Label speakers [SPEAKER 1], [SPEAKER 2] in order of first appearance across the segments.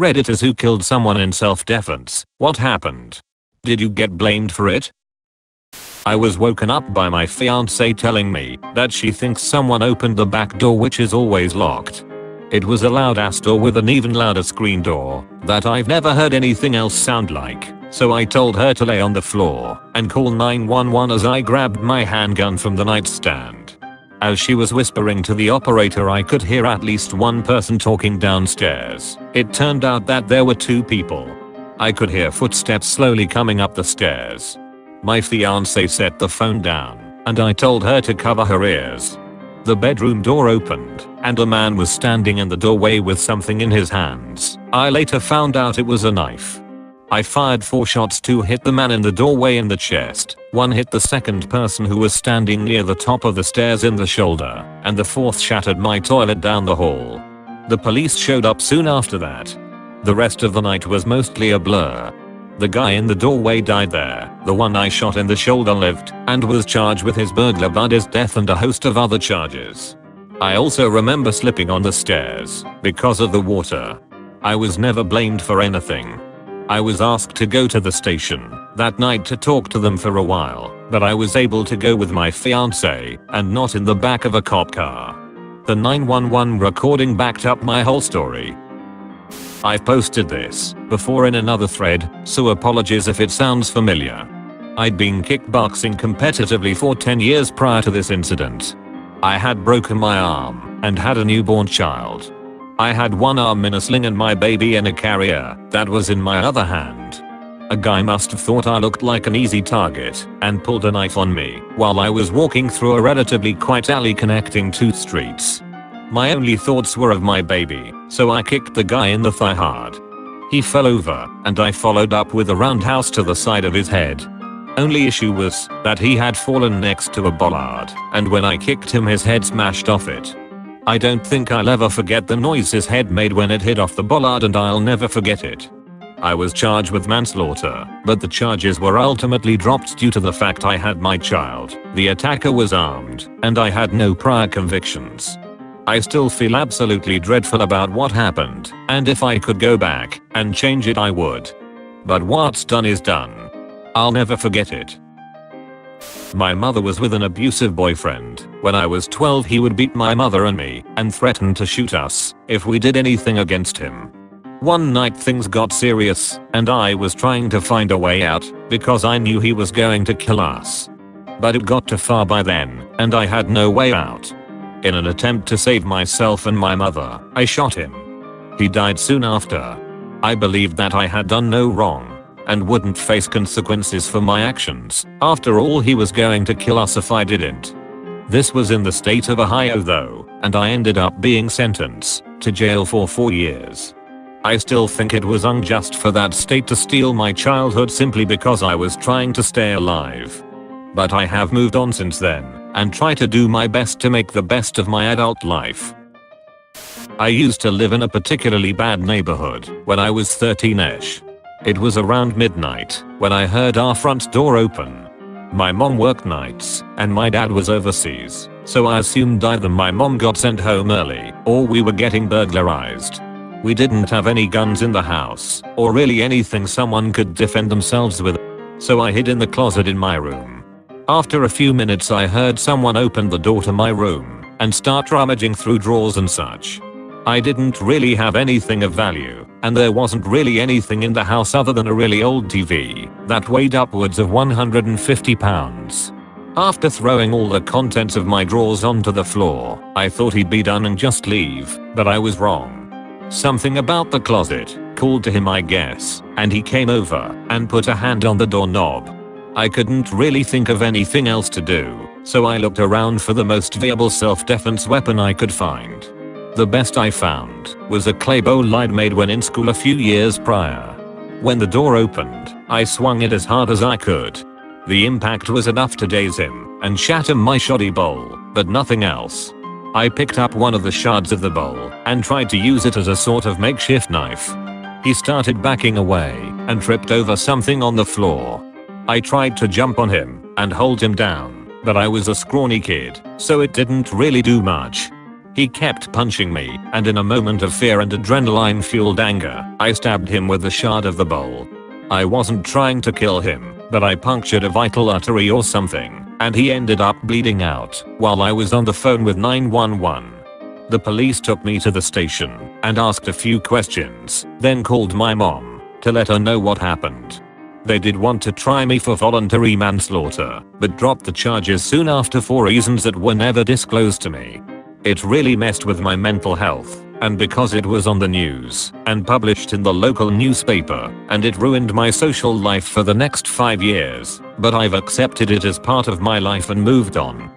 [SPEAKER 1] Redditors who killed someone in self-defense. What happened? Did you get blamed for it? I was woken up by my fiance telling me that she thinks someone opened the back door, which is always locked. It was a loud ass door with an even louder screen door that I've never heard anything else sound like, so I told her to lay on the floor and call 911 as I grabbed my handgun from the nightstand. As she was whispering to the operator, I could hear at least one person talking downstairs. It turned out that there were two people. I could hear footsteps slowly coming up the stairs. My fiance set the phone down, and I told her to cover her ears. The bedroom door opened, and a man was standing in the doorway with something in his hands. I later found out it was a knife. I fired 4 shots, 2 hit the man in the doorway in the chest, 1 hit the second person who was standing near the top of the stairs in the shoulder, and the 4th shattered my toilet down the hall. The police showed up soon after that. The rest of the night was mostly a blur. The guy in the doorway died there, the one I shot in the shoulder lived, and was charged with his burglar buddy's death and a host of other charges. I also remember slipping on the stairs because of the water. I was never blamed for anything. I was asked to go to the station that night to talk to them for a while, but I was able to go with my fiance and not in the back of a cop car. The 911 recording backed up my whole story. I've posted this before in another thread, so apologies if it sounds familiar. I'd been kickboxing competitively for 10 years prior to this incident. I had broken my arm and had a newborn child. I had one arm in a sling and my baby in a carrier that was in my other hand. A guy must have thought I looked like an easy target and pulled a knife on me while I was walking through a relatively quiet alley connecting 2 streets. My only thoughts were of my baby, so I kicked the guy in the thigh hard. He fell over, and I followed up with a roundhouse to the side of his head. Only issue was that he had fallen next to a bollard, and when I kicked him his head smashed off it. I don't think I'll ever forget the noise his head made when it hit off the bollard, and I'll never forget it. I was charged with manslaughter, but the charges were ultimately dropped due to the fact I had my child, the attacker was armed, and I had no prior convictions. I still feel absolutely dreadful about what happened, and if I could go back and change it I would. But what's done is done. I'll never forget it. My mother was with an abusive boyfriend. When I was 12 he would beat my mother and me and threaten to shoot us if we did anything against him. One night things got serious and I was trying to find a way out because I knew he was going to kill us. But it got too far by then and I had no way out. In an attempt to save myself and my mother, I shot him. He died soon after. I believed that I had done no wrong and wouldn't face consequences for my actions. After all, he was going to kill us if I didn't. This was in the state of Ohio though, and I ended up being sentenced to jail for 4 years. I still think it was unjust for that state to steal my childhood simply because I was trying to stay alive. But I have moved on since then and try to do my best to make the best of my adult life. I used to live in a particularly bad neighborhood when I was 13ish. It was around midnight when I heard our front door open. My mom worked nights and my dad was overseas, so I assumed either my mom got sent home early or we were getting burglarized. We didn't have any guns in the house or really anything someone could defend themselves with, so I hid in the closet in my room. After a few minutes I heard someone open the door to my room and start rummaging through drawers and such. I didn't really have anything of value, and there wasn't really anything in the house other than a really old TV that weighed upwards of 150 pounds. After throwing all the contents of my drawers onto the floor, I thought he'd be done and just leave, but I was wrong. Something about the closet called to him I guess, and he came over and put a hand on the doorknob. I couldn't really think of anything else to do, so I looked around for the most viable self-defense weapon I could find. The best I found was a clay bowl I'd made when in school a few years prior. When the door opened, I swung it as hard as I could. The impact was enough to daze him and shatter my shoddy bowl, but nothing else. I picked up one of the shards of the bowl and tried to use it as a sort of makeshift knife. He started backing away and tripped over something on the floor. I tried to jump on him and hold him down, but I was a scrawny kid, so it didn't really do much. He kept punching me, and in a moment of fear and adrenaline-fueled anger, I stabbed him with the shard of the bowl. I wasn't trying to kill him, but I punctured a vital artery or something, and he ended up bleeding out while I was on the phone with 911. The police took me to the station and asked a few questions, then called my mom to let her know what happened. They did want to try me for voluntary manslaughter, but dropped the charges soon after for reasons that were never disclosed to me. It really messed with my mental health, and because it was on the news and published in the local newspaper, and it ruined my social life for the next 5 years, but I've accepted it as part of my life and moved on.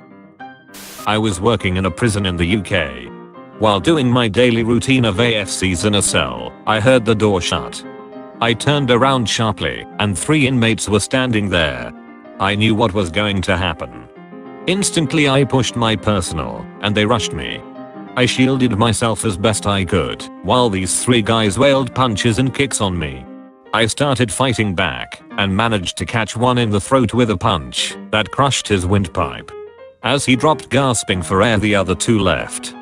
[SPEAKER 1] I was working in a prison in the UK. While doing my daily routine of AFCs in a cell, I heard the door shut. I turned around sharply, and 3 inmates were standing there. I knew what was going to happen. Instantly I pushed my personal, and they rushed me. I shielded myself as best I could, while these 3 guys wailed punches and kicks on me. I started fighting back, and managed to catch one in the throat with a punch that crushed his windpipe. As he dropped gasping for air, the other 2 left.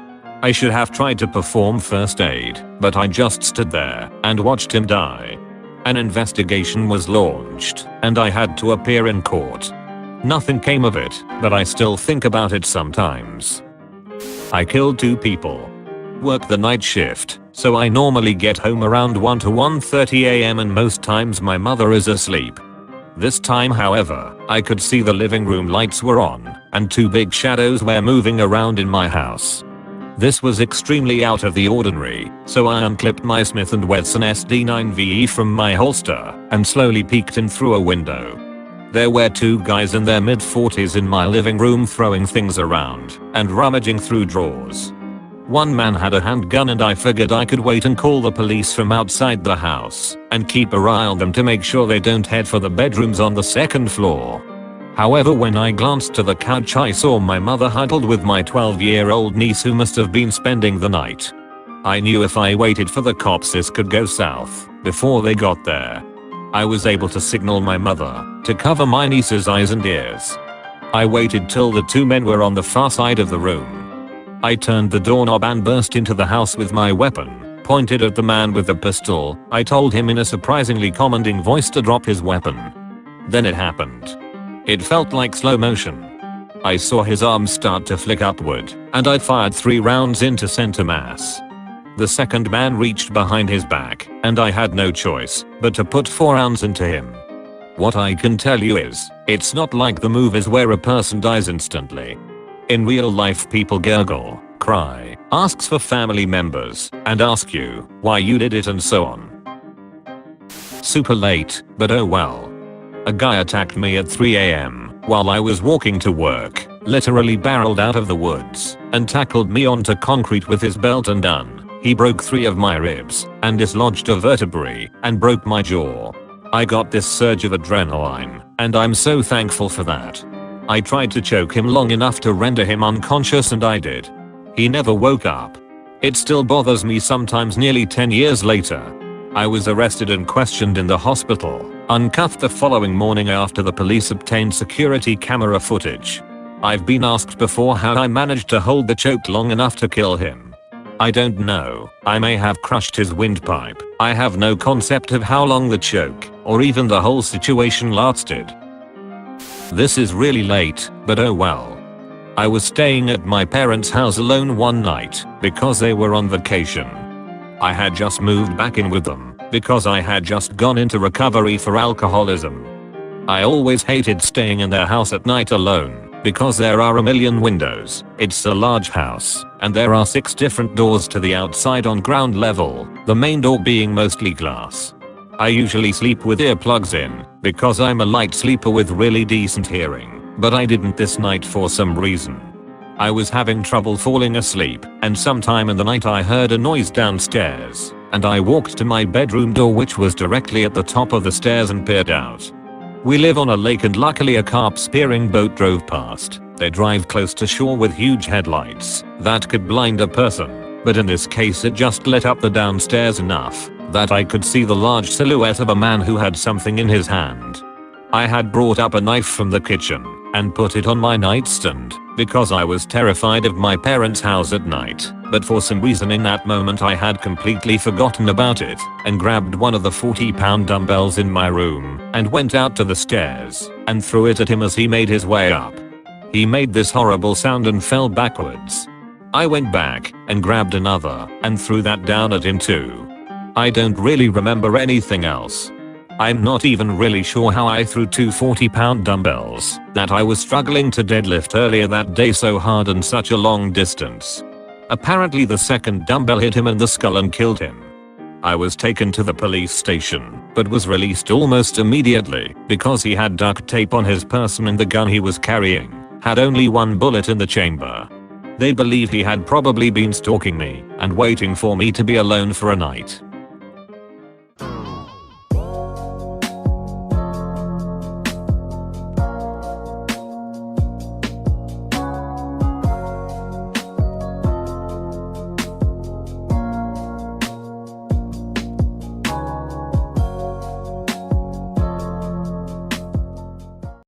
[SPEAKER 1] I should have tried to perform first aid, but I just stood there and watched him die. An investigation was launched, and I had to appear in court. Nothing came of it, but I still think about it sometimes. I killed 2 people. Work the night shift, so I normally get home around 1 to 1:30 am, and most times my mother is asleep. This time, however, I could see the living room lights were on, and 2 big shadows were moving around in my house. This was extremely out of the ordinary, so I unclipped my Smith & Wesson SD9VE from my holster and slowly peeked in through a window. There were 2 guys in their mid-40s in my living room throwing things around and rummaging through drawers. One man had a handgun, and I figured I could wait and call the police from outside the house and keep an eye on them to make sure they don't head for the bedrooms on the 2nd floor. However, when I glanced to the couch, I saw my mother huddled with my 12-year-old niece, who must have been spending the night. I knew if I waited for the cops this could go south before they got there. I was able to signal my mother to cover my niece's eyes and ears. I waited till the 2 men were on the far side of the room. I turned the doorknob and burst into the house with my weapon pointed at the man with the pistol. I told him in a surprisingly commanding voice to drop his weapon. Then it happened. It felt like slow motion. I saw his arms start to flick upward, and I fired 3 rounds into center mass. The second man reached behind his back, and I had no choice but to put 4 rounds into him. What I can tell you is, it's not like the movies where a person dies instantly. In real life, people gurgle, cry, asks for family members, and ask you why you did it and so on. Super late, but oh well. A guy attacked me at 3 am while I was walking to work, literally barreled out of the woods, and tackled me onto concrete with his belt undone. He broke 3 of my ribs and dislodged a vertebrae and broke my jaw. I got this surge of adrenaline, and I'm so thankful for that. I tried to choke him long enough to render him unconscious, and I did. He never woke up. It still bothers me sometimes nearly 10 years later. I was arrested and questioned in the hospital, uncuffed the following morning after the police obtained security camera footage. I've been asked before how I managed to hold the choke long enough to kill him. I don't know. I may have crushed his windpipe. I have no concept of how long the choke, or even the whole situation lasted. This is really late, but oh well. I was staying at my parents' house alone one night because they were on vacation. I had just moved back in with them because I had just gone into recovery for alcoholism. I always hated staying in their house at night alone because there are a million windows. It's a large house, and there are 6 different doors to the outside on ground level, the main door being mostly glass. I usually sleep with earplugs in because I'm a light sleeper with really decent hearing, but I didn't this night for some reason. I was having trouble falling asleep, and sometime in the night I heard a noise downstairs, and I walked to my bedroom door, which was directly at the top of the stairs, and peered out. We live on a lake, and luckily a carp-spearing boat drove past. They drive close to shore with huge headlights that could blind a person, but in this case it just lit up the downstairs enough that I could see the large silhouette of a man who had something in his hand. I had brought up a knife from the kitchen and put it on my nightstand, because I was terrified of my parents' house at night, but for some reason in that moment I had completely forgotten about it and grabbed one of the 40-pound dumbbells in my room and went out to the stairs and threw it at him as he made his way up. He made this horrible sound and fell backwards. I went back and grabbed another and threw that down at him too. I don't really remember anything else. I'm not even really sure how I threw two 40-pound dumbbells that I was struggling to deadlift earlier that day so hard and such a long distance. Apparently the second dumbbell hit him in the skull and killed him. I was taken to the police station, but was released almost immediately because he had duct tape on his person and the gun he was carrying had only one bullet in the chamber. They believe he had probably been stalking me and waiting for me to be alone for a night.